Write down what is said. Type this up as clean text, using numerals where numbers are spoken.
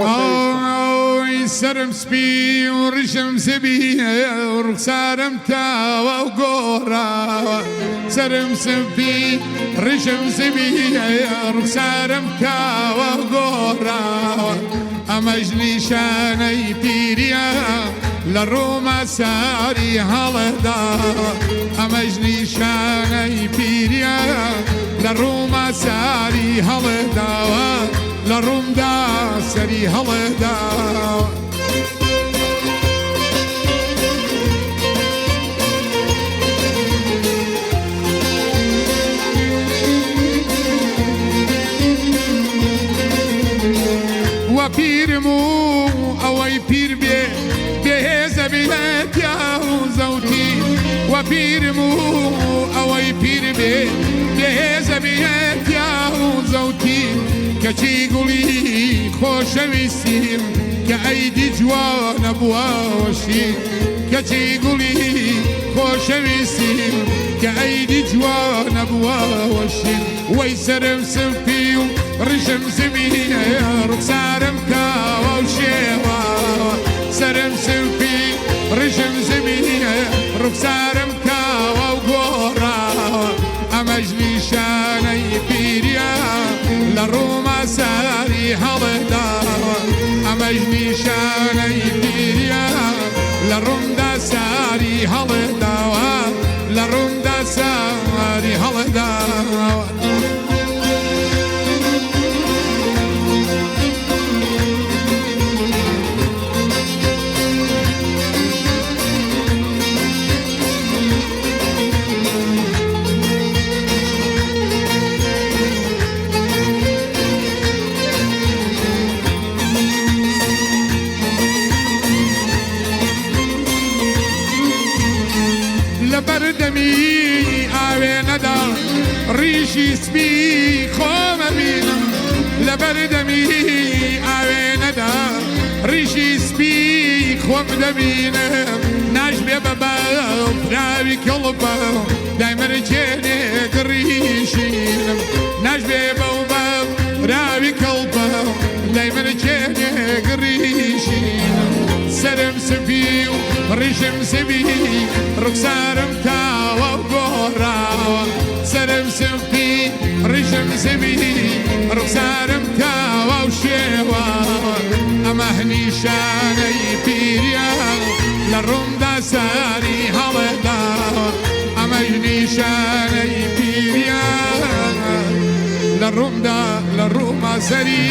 ئەوی سرم سپی و ڕیشم سبی و ڕوخسارم تاوە و گۆڕاوە سرم سپی ڕیشم سبی ڕوخسارم تاوە و گۆڕاوە ئەمەش نیشانەی پیریە لە ڕوومە ساری هەڵەداوە ئەمەش نیشانەی پیریە لە ڕوومە ساری هەڵەداوە لە ڕوومدا سەری هەڵەداوە وە پیرم و ئەوەی پیر بێ بێهێزە بێت یا و زەوتی وە پیرم و ئەوەی پیر بێ بێهێزە بێت یا و زەوتی کەچی گوڵی خۆشەویستیم کە ئەیدی جوانە بووەوەشی کەچی گوڵی خۆشەویستیم کە ئەیدی جوانە بووەوەشی وەی سرم سپی و ڕیشم زمی ڕوخسارم تاوە و شێوە سرم سپی ڕیشم زمی ڕوخسارم تاوە و گۆڕاوە ئەمەش نیشانەی پیریە لە ڕوومە ساری هەڵەداوە ئەمەش نیشانەی پیریە لە ڕوومدا ساری هەڵەداوە لە ڕوومدا ساری هەڵەداوە لەبەردەمی ئاوێنەدا ڕیشی سپی خۆمە بینم لەبەردەمی ئاوێنەدا ڕیشی سپی خۆم دەبینم ناشبێ بە باوراوی کەڵبە دایمەرجێنێک ڕیشینم ناشبێ بەو باوراوی کەڵبە دایمەرجێنێک ڕیشینم سرم سپی و ڕیشم سبی ڕوخسارم تاوە و گۆڕاوە سرم سپی ڕیشم سبی ڕوخسارم تاوە و شێوە ئەمە نیشانەی پیریە لە ڕوومدا ساری هەڵەداوە ئەمەش نیشانەی پیریە لە ڕوومدا لە ڕوومە سەری